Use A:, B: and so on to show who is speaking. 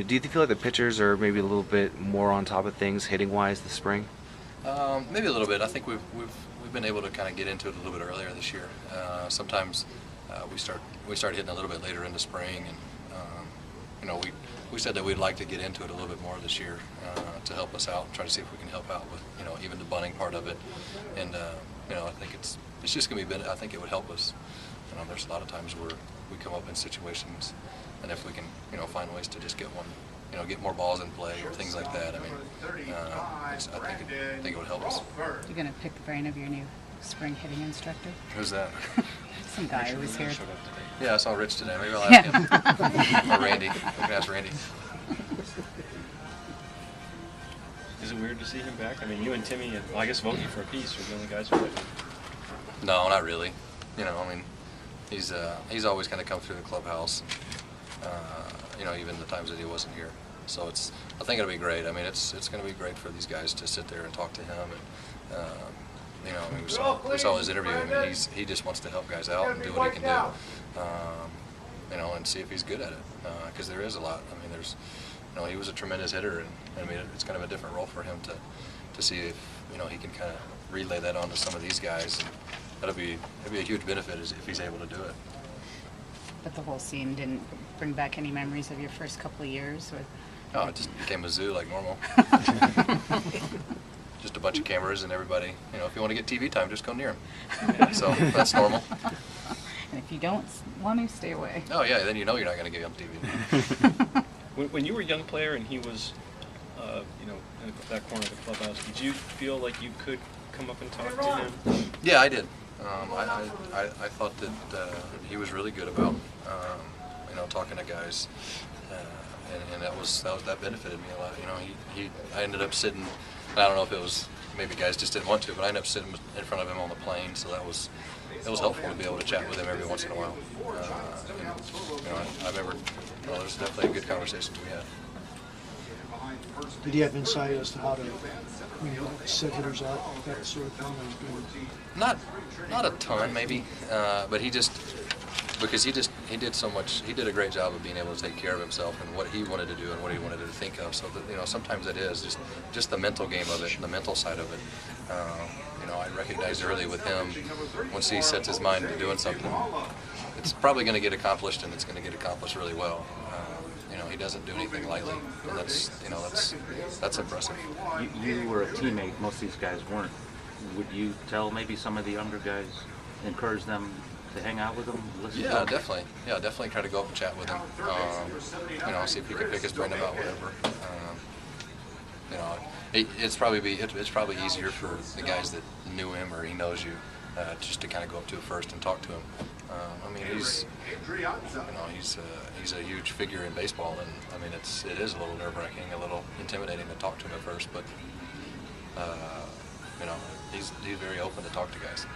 A: do you feel like the pitchers are maybe a little bit more on top of things hitting-wise this spring?
B: Maybe a little bit. I think we've been able to kind of get into it a little bit earlier this year. Sometimes we start hitting a little bit later into spring, and we said that we'd like to get into it a little bit more this year to help us out, and try to see if we can help out with even the bunting part of it. And I think it's just going to be. I think it would help us. There's a lot of times where we come up in situations, and if we can find ways to just get one. Get more balls in play or things like that. I mean, I think it would help us.
C: You're going to pick the brain of your new spring hitting instructor?
B: Who's that?
C: Some guy who was here.
B: Yeah, I saw Rich today. Maybe I'll ask him. Or Randy. We can ask Randy.
D: Is it weird to see him back? I mean, you and Timmy, and I guess Vogie for a piece are the only guys who are.
B: No, not really. I mean, he's always kind of come through the clubhouse. Even the times that he wasn't here. So I think it'll be great. I mean, it's going to be great for these guys to sit there and talk to him. And I mean, we saw his interview. I mean, he just wants to help guys out and do what he can do. And see if he's good at it. Because there is a lot. I mean, he was a tremendous hitter, and I mean, it's kind of a different role for him to see if he can kind of relay that on to some of these guys. And that'd be a huge benefit if he's able to do it.
C: But the whole scene didn't bring back any memories of your first couple of years?
B: No, it just became a zoo like normal. Just a bunch of cameras and everybody. If you want to get TV time, just go near him. So that's normal.
C: And if you don't want to, stay away.
B: Oh yeah, then you're not going to get him TV.
D: When you were a young player and he was, in that corner of the clubhouse, did you feel like you could come up and talk to him?
B: Yeah, I did. I thought that he was really good about talking to guys, and that benefited me a lot. I ended up sitting. I don't know if it was maybe guys just didn't want to, but I ended up sitting in front of him on the plane, so it was helpful to be able to chat with him every once in a while. I remember there's definitely a good conversations we had.
E: Did he have insight as to how to set hitters up, that sort of thing?
B: Not a ton, maybe, but he did so much. He did a great job of being able to take care of himself and what he wanted to do and what he wanted to think of. So that sometimes it is just the mental game of it, the mental side of it. I recognized early with him, once he sets his mind to doing something, it's probably going to get accomplished, and it's going to get accomplished really well. He doesn't do anything lightly, and that's impressive.
F: You were a teammate. Most of these guys weren't. Would you tell maybe some of the younger guys, encourage them to hang out with him?
B: Yeah, definitely. Yeah, definitely try to go up and chat with him. See if you can pick his brain about whatever. It's probably easier for the guys that knew him or he knows you, just to kind of go up to him first and talk to him. I mean, he's a huge figure in baseball, and I mean, it is a little nerve-wracking, a little intimidating to talk to him at first, but he's very open to talk to guys.